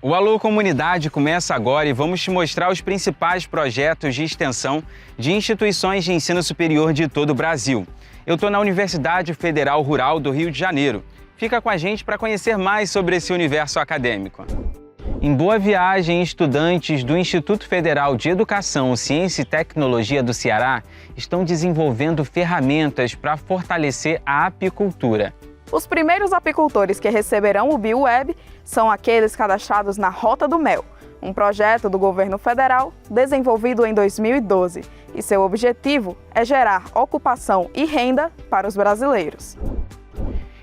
O Alô Comunidade começa agora e vamos te mostrar os principais projetos de extensão de instituições de ensino superior de todo o Brasil. Eu estou na Universidade Federal Rural do Rio de Janeiro. Fica com a gente para conhecer mais sobre esse universo acadêmico. Em Boa Viagem, estudantes do Instituto Federal de Educação, Ciência e Tecnologia do Ceará estão desenvolvendo ferramentas para fortalecer a apicultura. Os primeiros apicultores que receberão o BioWeb são aqueles cadastrados na Rota do Mel, um projeto do governo federal desenvolvido em 2012. E seu objetivo é gerar ocupação e renda para os brasileiros.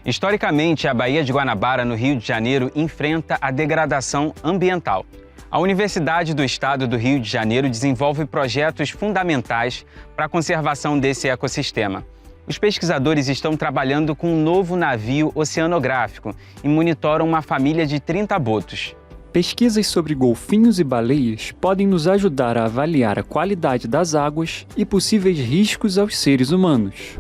Historicamente, a Baía de Guanabara, no Rio de Janeiro, enfrenta a degradação ambiental. A Universidade do Estado do Rio de Janeiro desenvolve projetos fundamentais para a conservação desse ecossistema. Os pesquisadores estão trabalhando com um novo navio oceanográfico e monitoram uma família de 30 botos. Pesquisas sobre golfinhos e baleias podem nos ajudar a avaliar a qualidade das águas e possíveis riscos aos seres humanos.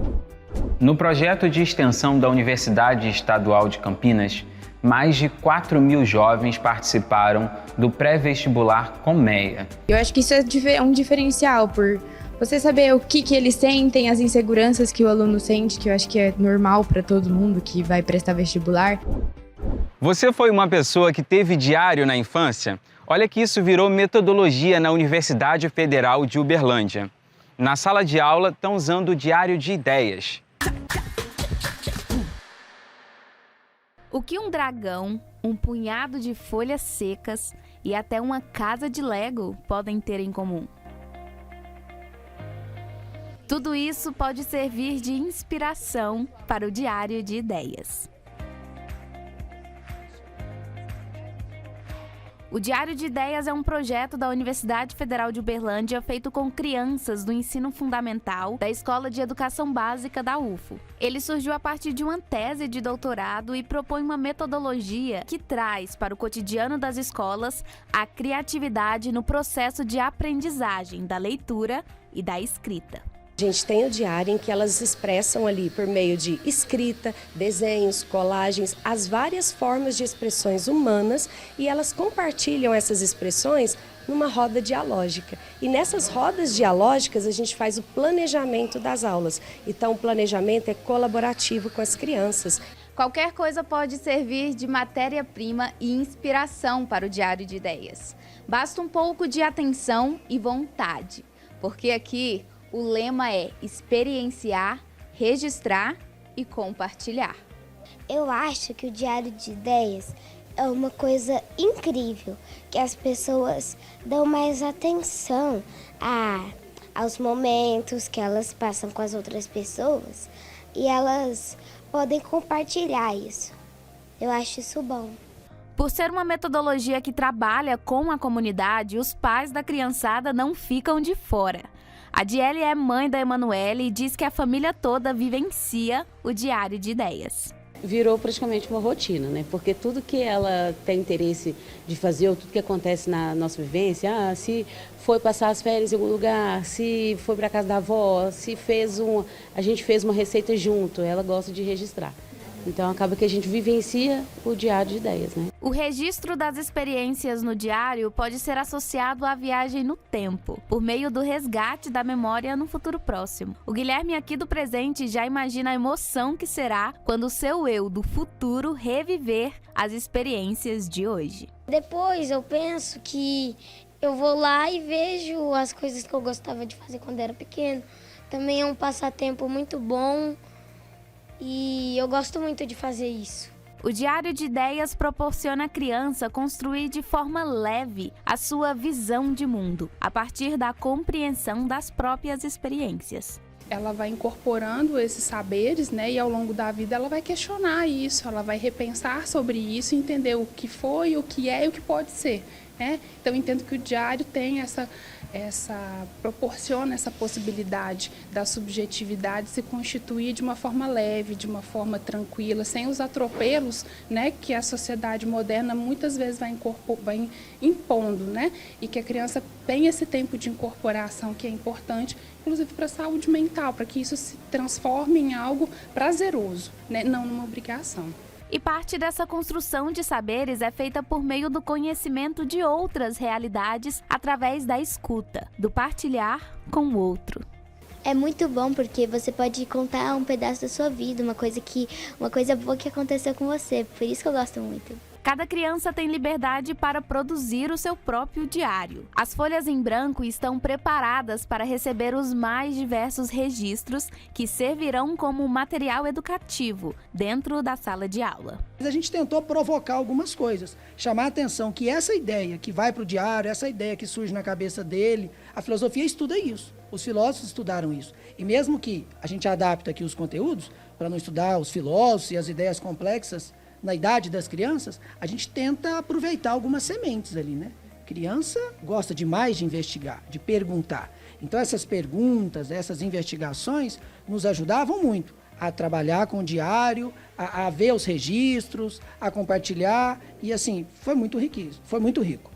No projeto de extensão da Universidade Estadual de Campinas, mais de 4.000 jovens participaram do pré-vestibular Colmeia. Eu acho que isso é um diferencial, por você saber o que eles sentem, as inseguranças que o aluno sente, que eu acho que é normal para todo mundo que vai prestar vestibular. Você foi uma pessoa que teve diário na infância? Olha que isso virou metodologia na Universidade Federal de Uberlândia. Na sala de aula, estão usando o diário de ideias. O que um dragão, um punhado de folhas secas e até uma casa de Lego podem ter em comum? Tudo isso pode servir de inspiração para o diário de ideias. O Diário de Ideias é um projeto da Universidade Federal de Uberlândia feito com crianças do ensino fundamental da Escola de Educação Básica da UFO. Ele surgiu a partir de uma tese de doutorado e propõe uma metodologia que traz para o cotidiano das escolas a criatividade no processo de aprendizagem da leitura e da escrita. A gente tem o diário em que elas expressam ali por meio de escrita, desenhos, colagens, as várias formas de expressões humanas e elas compartilham essas expressões numa roda dialógica. E nessas rodas dialógicas a gente faz o planejamento das aulas. Então o planejamento é colaborativo com as crianças. Qualquer coisa pode servir de matéria-prima e inspiração para o Diário de Ideias. Basta um pouco de atenção e vontade, porque aqui o lema é experienciar, registrar e compartilhar. Eu acho que o Diário de Ideias é uma coisa incrível, que as pessoas dão mais atenção aos momentos que elas passam com as outras pessoas e elas podem compartilhar isso. Eu acho isso bom. Por ser uma metodologia que trabalha com a comunidade, os pais da criançada não ficam de fora. A Diele é mãe da Emanuele e diz que a família toda vivencia o Diário de Ideias. Virou praticamente uma rotina, né? Porque tudo que ela tem interesse de fazer, ou tudo que acontece na nossa vivência, se foi passar as férias em algum lugar, se foi para casa da avó, se a gente fez uma receita junto, ela gosta de registrar. Então acaba que a gente vivencia o Diário de Ideias, né? O registro das experiências no diário pode ser associado à viagem no tempo, por meio do resgate da memória no futuro próximo. O Guilherme aqui do presente já imagina a emoção que será quando o seu eu do futuro reviver as experiências de hoje. Depois eu penso que eu vou lá e vejo as coisas que eu gostava de fazer quando era pequeno. Também é um passatempo muito bom. E eu gosto muito de fazer isso. O Diário de Ideias proporciona à criança construir de forma leve a sua visão de mundo, a partir da compreensão das próprias experiências. Ela vai incorporando esses saberes, né? E ao longo da vida ela vai questionar isso, ela vai repensar sobre isso, entender o que foi, o que é e o que pode ser, né? Então eu entendo que o diário tem proporciona essa possibilidade da subjetividade se constituir de uma forma leve, de uma forma tranquila, sem os atropelos, né, que a sociedade moderna muitas vezes vai impondo, né, e que a criança tem esse tempo de incorporação que é importante, inclusive para a saúde mental, para que isso se transforme em algo prazeroso, né, não numa obrigação. E parte dessa construção de saberes é feita por meio do conhecimento de outras realidades através da escuta, do partilhar com o outro. É muito bom porque você pode contar um pedaço da sua vida, uma coisa boa que aconteceu com você. Por isso que eu gosto muito. Cada criança tem liberdade para produzir o seu próprio diário. As folhas em branco estão preparadas para receber os mais diversos registros que servirão como material educativo dentro da sala de aula. A gente tentou provocar algumas coisas, chamar a atenção que essa ideia que vai para o diário, essa ideia que surge na cabeça dele, a filosofia estuda isso, os filósofos estudaram isso. E mesmo que a gente adapta aqui os conteúdos, para não estudar os filósofos e as ideias complexas, na idade das crianças, a gente tenta aproveitar algumas sementes ali, né? Criança gosta demais de investigar, de perguntar. Então essas perguntas, essas investigações nos ajudavam muito a trabalhar com o diário, a ver os registros, a compartilhar e assim, foi muito rico.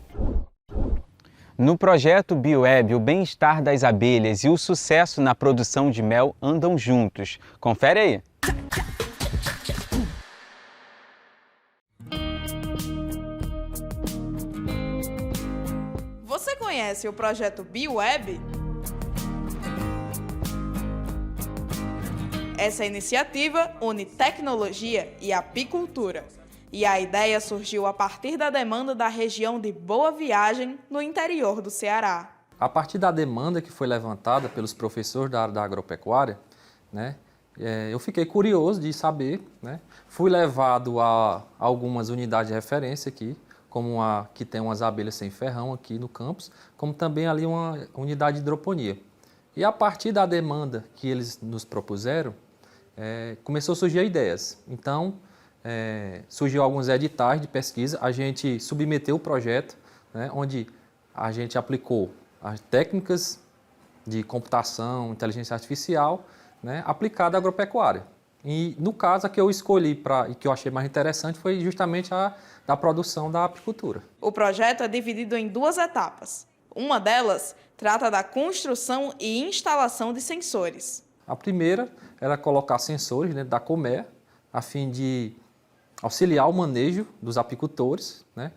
No projeto BioWeb, o bem-estar das abelhas e o sucesso na produção de mel andam juntos. Confere aí! Você conhece o projeto BioWeb? Essa iniciativa une tecnologia e apicultura. E a ideia surgiu a partir da demanda da região de Boa Viagem, no interior do Ceará. A partir da demanda que foi levantada pelos professores da área da agropecuária, né, eu fiquei curioso de saber, né, fui levado a algumas unidades de referência aqui, como a que tem umas abelhas sem ferrão aqui no campus, como também ali uma unidade de hidroponia. E a partir da demanda que eles nos propuseram, começou a surgir ideias. Então, surgiu alguns editais de pesquisa, a gente submeteu o projeto, né, onde a gente aplicou as técnicas de computação, inteligência artificial, né, aplicada à agropecuária. E no caso, a que eu escolhi e que eu achei mais interessante foi justamente a da produção da apicultura. O projeto é dividido em duas etapas. Uma delas trata da construção e instalação de sensores. A primeira era colocar sensores dentro da colmeia, a fim de auxiliar o manejo dos apicultores, né,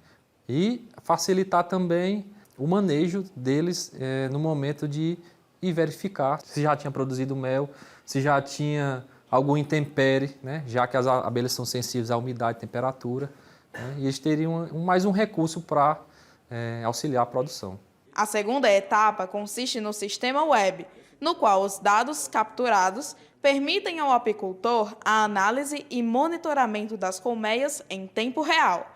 e facilitar também o manejo deles no momento de ir verificar se já tinha produzido mel, se já tinha algum intempérie, né, já que as abelhas são sensíveis à umidade e temperatura, né, e eles teriam mais um recurso para auxiliar a produção. A segunda etapa consiste no sistema web, no qual os dados capturados permitem ao apicultor a análise e monitoramento das colmeias em tempo real.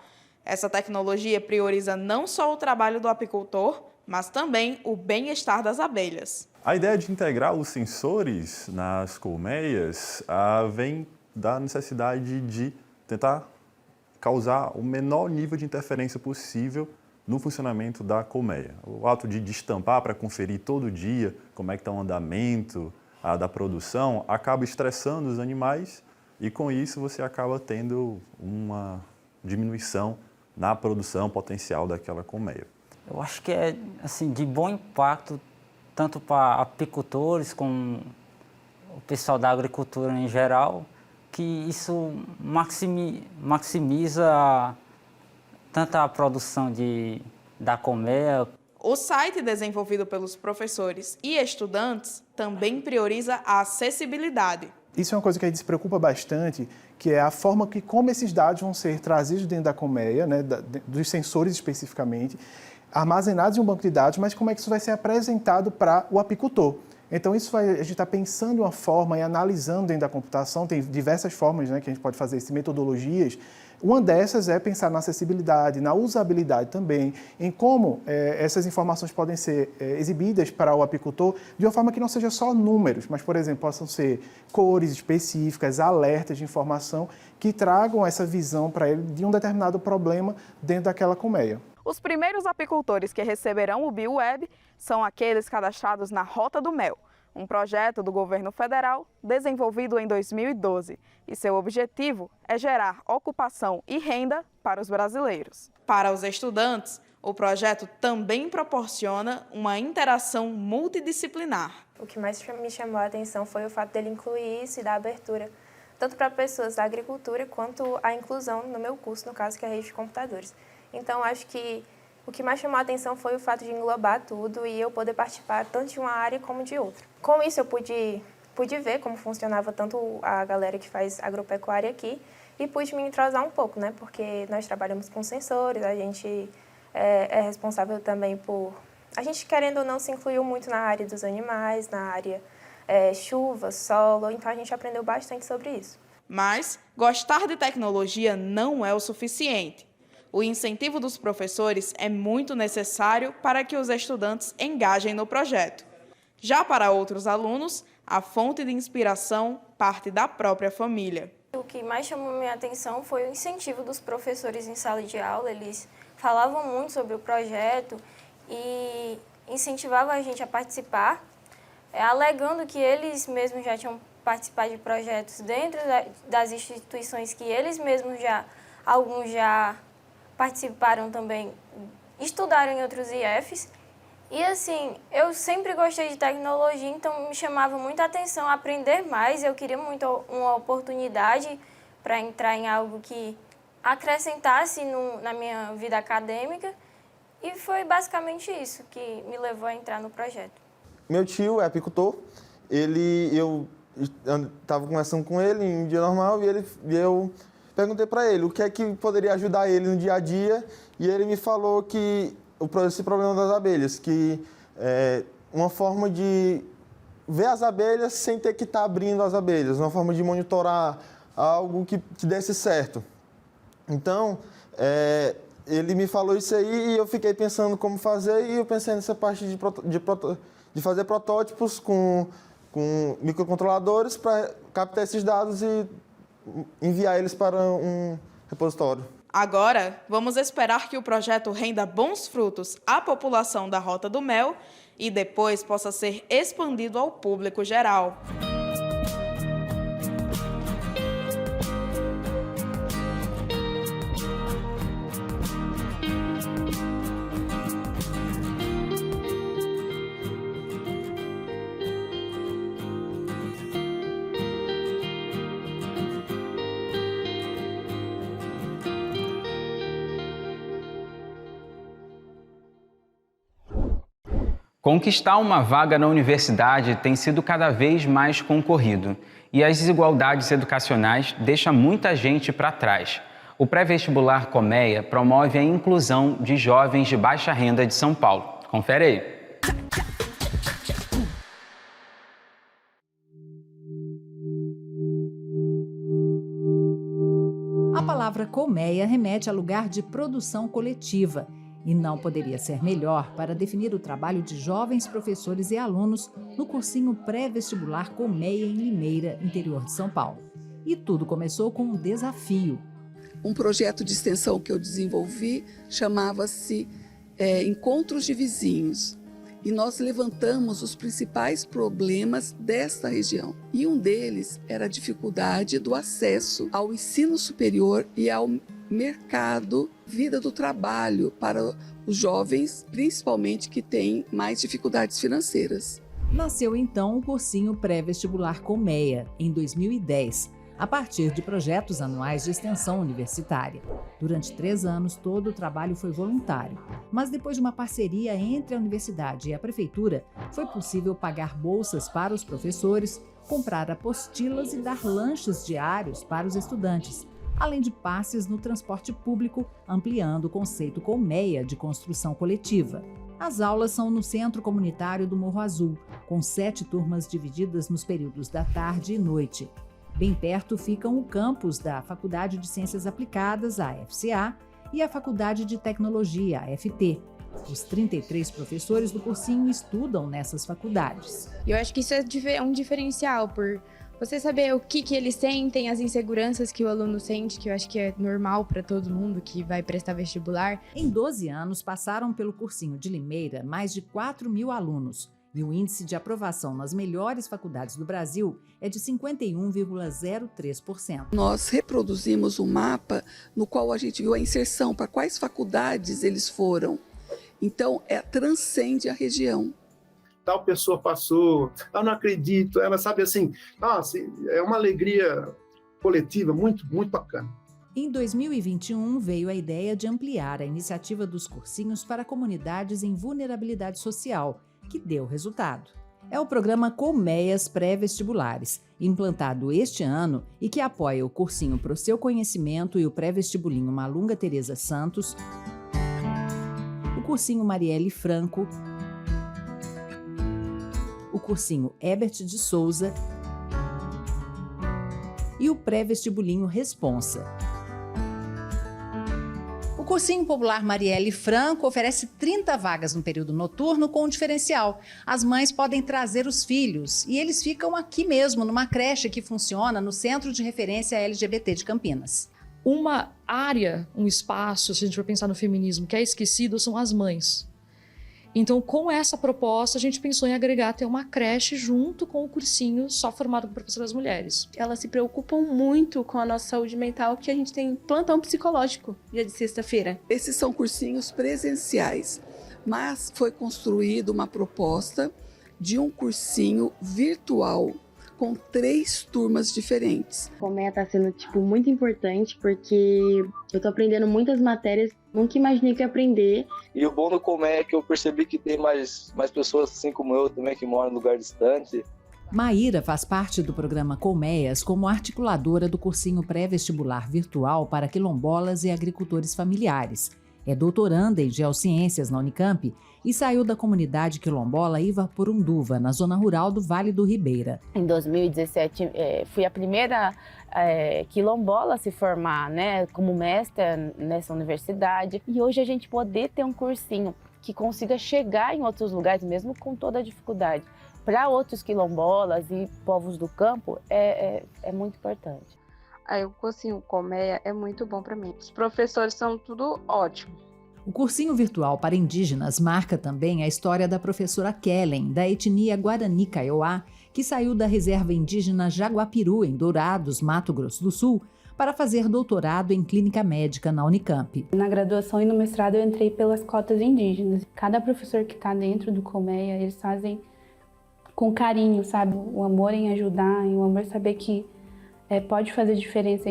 Essa tecnologia prioriza não só o trabalho do apicultor, mas também o bem-estar das abelhas. A ideia de integrar os sensores nas colmeias vem da necessidade de tentar causar o menor nível de interferência possível no funcionamento da colmeia. O ato de destampar para conferir todo dia como é que está o andamento da produção acaba estressando os animais e com isso você acaba tendo uma diminuição na produção potencial daquela colmeia. Eu acho que é assim, de bom impacto tanto para apicultores como o pessoal da agricultura em geral, que isso maximiza tanto a produção da colmeia. O site desenvolvido pelos professores e estudantes também prioriza a acessibilidade. Isso é uma coisa que a gente se preocupa bastante, que é a forma como esses dados vão ser trazidos dentro da colmeia, né, dos sensores especificamente, armazenados em um banco de dados, mas como é que isso vai ser apresentado para o apicultor. Então, a gente está pensando uma forma e analisando dentro da computação, tem diversas formas, né, que a gente pode fazer isso, metodologias. Uma dessas é pensar na acessibilidade, na usabilidade também, em como essas informações podem ser exibidas para o apicultor de uma forma que não seja só números, mas, por exemplo, possam ser cores específicas, alertas de informação que tragam essa visão para ele de um determinado problema dentro daquela colmeia. Os primeiros apicultores que receberão o BioWeb são aqueles cadastrados na Rota do Mel, um projeto do governo federal desenvolvido em 2012. E seu objetivo é gerar ocupação e renda para os brasileiros. Para os estudantes, o projeto também proporciona uma interação multidisciplinar. O que mais me chamou a atenção foi o fato dele incluir isso e dar abertura tanto para pessoas da agricultura quanto a inclusão no meu curso, no caso, que é a rede de computadores. Então, acho que o que mais chamou a atenção foi o fato de englobar tudo e eu poder participar tanto de uma área como de outra. Com isso, eu pude ver como funcionava tanto a galera que faz agropecuária aqui e pude me entrosar um pouco, né? Porque nós trabalhamos com sensores, a gente é responsável também por... A gente, querendo ou não, se incluiu muito na área dos animais, na área chuva, solo, então a gente aprendeu bastante sobre isso. Mas gostar de tecnologia não é o suficiente. O incentivo dos professores é muito necessário para que os estudantes engajem no projeto. Já para outros alunos, a fonte de inspiração parte da própria família. O que mais chamou minha atenção foi o incentivo dos professores em sala de aula. Eles falavam muito sobre o projeto e incentivavam a gente a participar, alegando que eles mesmos já tinham participado de projetos dentro das instituições que eles mesmos alguns já participaram também, estudaram em outros IFs. E assim, eu sempre gostei de tecnologia, então me chamava muita atenção aprender mais. Eu queria muito uma oportunidade para entrar em algo que acrescentasse na minha vida acadêmica. E foi basicamente isso que me levou a entrar no projeto. Meu tio é apicultor, eu estava conversando com ele em um dia normal e eu perguntei para ele o que é que poderia ajudar ele no dia a dia e ele me falou que esse problema das abelhas, que é uma forma de ver as abelhas sem ter que estar abrindo as abelhas, uma forma de monitorar algo que desse certo. Então, ele me falou isso aí e eu fiquei pensando como fazer e eu pensei nessa parte de fazer protótipos com microcontroladores para captar esses dados e enviar eles para um repositório. Agora, vamos esperar que o projeto renda bons frutos à população da Rota do Mel e depois possa ser expandido ao público geral. Conquistar uma vaga na universidade tem sido cada vez mais concorrido e as desigualdades educacionais deixam muita gente para trás. O pré-vestibular Colmeia promove a inclusão de jovens de baixa renda de São Paulo. Confere aí. A palavra colmeia remete a lugar de produção coletiva. E não poderia ser melhor para definir o trabalho de jovens professores e alunos no cursinho pré-vestibular Colmeia em Limeira, interior de São Paulo. E tudo começou com um desafio. Um projeto de extensão que eu desenvolvi chamava-se Encontros de Vizinhos. E nós levantamos os principais problemas desta região. E um deles era a dificuldade do acesso ao ensino superior e ao mercado, vida do trabalho para os jovens, principalmente que têm mais dificuldades financeiras. Nasceu então o cursinho pré-vestibular Colmeia, em 2010, a partir de projetos anuais de extensão universitária. Durante 3 anos, todo o trabalho foi voluntário, mas depois de uma parceria entre a universidade e a prefeitura, foi possível pagar bolsas para os professores, comprar apostilas e dar lanches diários para os estudantes, além de passes no transporte público, ampliando o conceito Colmeia de construção coletiva. As aulas são no Centro Comunitário do Morro Azul, com 7 turmas divididas nos períodos da tarde e noite. Bem perto ficam o campus da Faculdade de Ciências Aplicadas, a FCA, e a Faculdade de Tecnologia, a FT. Os 33 professores do cursinho estudam nessas faculdades. Eu acho que isso é um diferencial, por você saber o que eles sentem, as inseguranças que o aluno sente, que eu acho que é normal para todo mundo que vai prestar vestibular. Em 12 anos, passaram pelo cursinho de Limeira mais de 4.000 alunos. E o índice de aprovação nas melhores faculdades do Brasil é de 51,03%. Nós reproduzimos um mapa no qual a gente viu a inserção, para quais faculdades eles foram. Então, transcende a região. Tal pessoa passou, eu não acredito, ela sabe assim, nossa, é uma alegria coletiva muito bacana. Em 2021, veio a ideia de ampliar a iniciativa dos cursinhos para comunidades em vulnerabilidade social, que deu resultado. É o programa Colmeias Pré-Vestibulares, implantado este ano e que apoia o cursinho Pro Seu Conhecimento e o pré-vestibulinho Malunga Teresa Santos, o cursinho Marielle Franco, o cursinho Herbert de Souza e o pré-vestibulinho Responsa. O cursinho popular Marielle Franco oferece 30 vagas no período noturno com um diferencial. As mães podem trazer os filhos e eles ficam aqui mesmo, numa creche que funciona no Centro de Referência LGBT de Campinas. Uma área, um espaço, se a gente for pensar no feminismo, que é esquecido, são as mães. Então, com essa proposta, a gente pensou em agregar até uma creche junto com o cursinho só formado por professoras mulheres. Elas se preocupam muito com a nossa saúde mental, que a gente tem plantão psicológico dia de sexta-feira. Esses são cursinhos presenciais, mas foi construída uma proposta de um cursinho virtual com 3 turmas diferentes. A Colmeia está sendo muito importante porque eu estou aprendendo muitas matérias, nunca imaginei que ia aprender. E o bom do Colmeia é que eu percebi que tem mais pessoas assim como eu também que moram em lugar distante. Maíra faz parte do programa Colmeias como articuladora do cursinho pré-vestibular virtual para quilombolas e agricultores familiares. É doutoranda em Geociências na Unicamp e saiu da comunidade quilombola Ivaporunduva, na zona rural do Vale do Ribeira. Em 2017, fui a primeira quilombola a se formar, como mestre nessa universidade. E hoje a gente poder ter um cursinho que consiga chegar em outros lugares, mesmo com toda a dificuldade, para outros quilombolas e povos do campo, é muito importante. Aí o cursinho Colmeia é muito bom para mim. Os professores são tudo ótimo. O cursinho virtual para indígenas marca também a história da professora Kellen, da etnia Guarani Kaiowá, que saiu da reserva indígena Jaguapiru, em Dourados, Mato Grosso do Sul, para fazer doutorado em clínica médica na Unicamp. Na graduação e no mestrado eu entrei pelas cotas indígenas. Cada professor que está dentro do Colmeia, eles fazem com carinho, sabe? O amor em ajudar, o amor saber que pode fazer diferença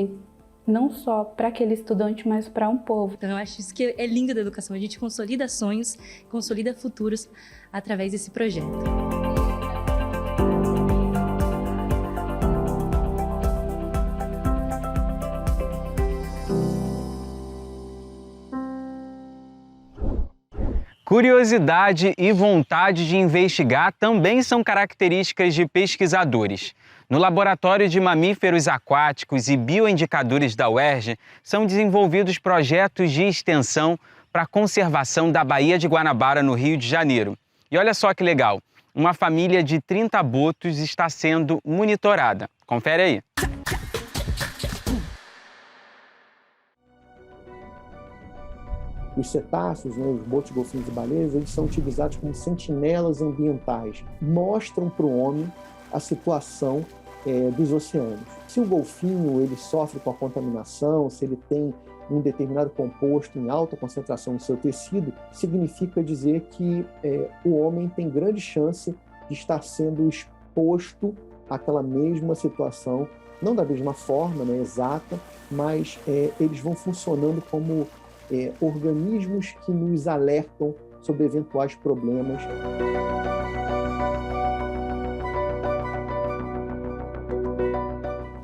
não só para aquele estudante, mas para um povo. Então eu acho isso que é lindo da educação, a gente consolida sonhos, consolida futuros através desse projeto. Curiosidade e vontade de investigar também são características de pesquisadores. No Laboratório de Mamíferos Aquáticos e Bioindicadores da UERJ, são desenvolvidos projetos de extensão para a conservação da Baía de Guanabara, no Rio de Janeiro. E olha só que legal, uma família de 30 botos está sendo monitorada. Confere aí. Os cetáceos, os botos, golfinhos e baleias, eles são utilizados como sentinelas ambientais. Mostram para o homem a situação dos oceanos. Se o golfinho ele sofre com a contaminação, se ele tem um determinado composto em alta concentração no seu tecido, significa dizer que o homem tem grande chance de estar sendo exposto àquela mesma situação, não da mesma forma, exata, mas eles vão funcionando como organismos que nos alertam sobre eventuais problemas.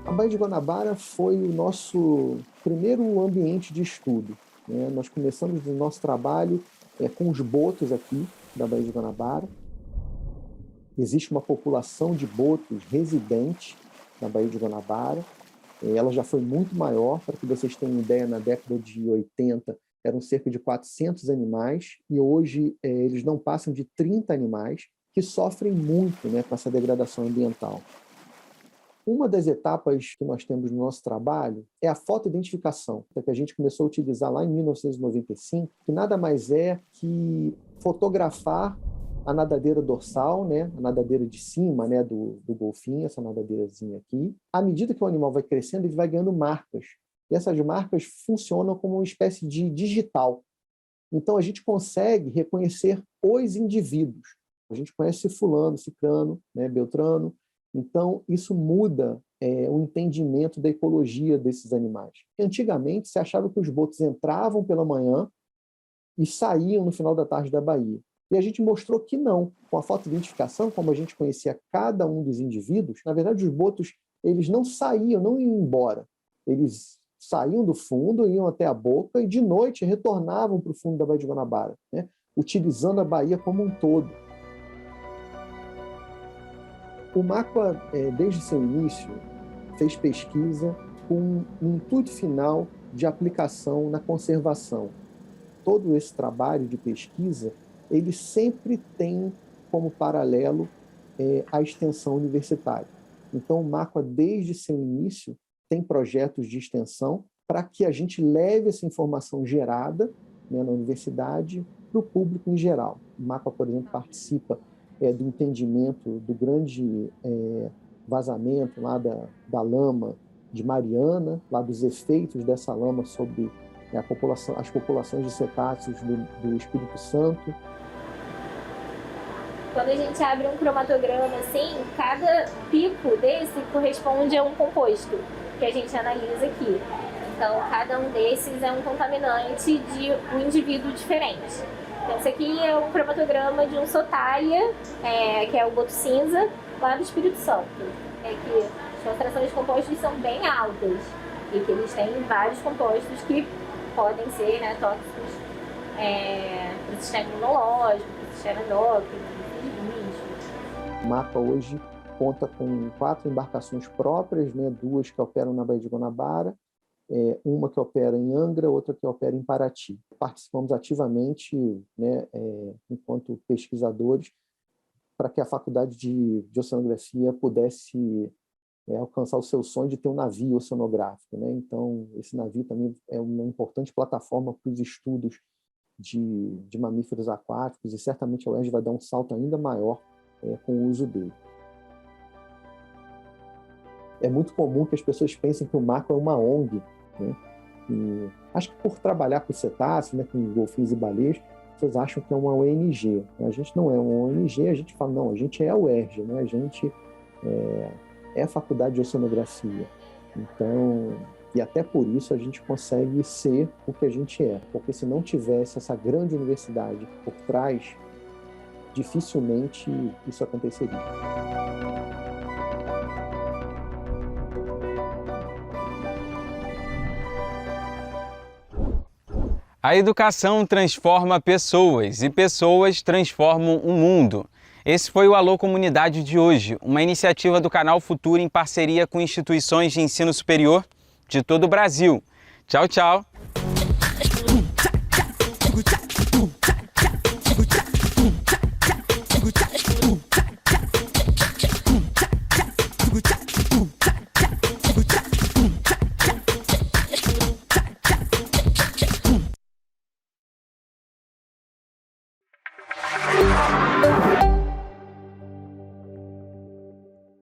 A Baía de Guanabara foi o nosso primeiro ambiente de estudo. Nós começamos o nosso trabalho com os botos aqui da Baía de Guanabara. Existe uma população de botos residente na Baía de Guanabara. Ela já foi muito maior, para que vocês tenham ideia, na década de 80 eram cerca de 400 animais e hoje eles não passam de 30 animais que sofrem muito com essa degradação ambiental. Uma das etapas que nós temos no nosso trabalho é a fotoidentificação, que a gente começou a utilizar lá em 1995, que nada mais é que fotografar a nadadeira dorsal, a nadadeira de cima do golfinho, essa nadadeirazinha aqui. À medida que o animal vai crescendo, ele vai ganhando marcas. E essas marcas funcionam como uma espécie de digital. Então, a gente consegue reconhecer os indivíduos. A gente conhece fulano, cicrano, beltrano, Então, isso muda o entendimento da ecologia desses animais. Antigamente, se achava que os botos entravam pela manhã e saíam no final da tarde da baía. E a gente mostrou que não. Com a fotoidentificação, como a gente conhecia cada um dos indivíduos, na verdade, os botos eles não saíam, não iam embora. Eles saíam do fundo, iam até a boca e, de noite, retornavam para o fundo da Baía de Guanabara, né? Utilizando a baía como um todo. O MACUA, desde seu início, fez pesquisa com um intuito final de aplicação na conservação. Todo esse trabalho de pesquisa, ele sempre tem como paralelo a extensão universitária. Então, o MACUA, desde seu início, tem projetos de extensão para que a gente leve essa informação gerada, né, na universidade para o público em geral. O MACUA, por exemplo, participa do entendimento do grande vazamento lá da lama de Mariana, lá dos efeitos dessa lama sobre as populações de cetáceos do Espírito Santo. Quando a gente abre um cromatograma assim, cada pico desse corresponde a um composto que a gente analisa aqui. Então, cada um desses é um contaminante de um indivíduo diferente. Então, esse aqui é um cromatograma de um sotária, que é o boto cinza, lá do Espírito Santo. Que as concentrações de compostos são bem altas e que eles têm vários compostos que podem ser, né, tóxicos para o sistema imunológico, para o sistema endócrino, o MACUA hoje conta com 4 embarcações próprias, né, 2 que operam na Baía de Guanabara, uma que opera em Angra, outra que opera em Paraty. Participamos ativamente, né, enquanto pesquisadores, para que a Faculdade de Oceanografia pudesse alcançar o seu sonho de ter um navio oceanográfico, né? Então, esse navio também é uma importante plataforma para os estudos de mamíferos aquáticos e certamente a UERJ vai dar um salto ainda maior com o uso dele. É muito comum que as pessoas pensem que o MACUA é uma ONG, né? E acho que por trabalhar com cetáceos, né, com golfinhos e baleias, as pessoas acham que é uma ONG. A gente não é uma ONG, a gente fala, não, a gente é a UERJ, né? A gente é a Faculdade de Oceanografia. Então, e até por isso a gente consegue ser o que a gente é. Porque se não tivesse essa grande universidade por trás, dificilmente isso aconteceria. A educação transforma pessoas e pessoas transformam o mundo. Esse foi o Alô Comunidade de hoje, uma iniciativa do Canal Futuro em parceria com instituições de ensino superior de todo o Brasil. Tchau, tchau!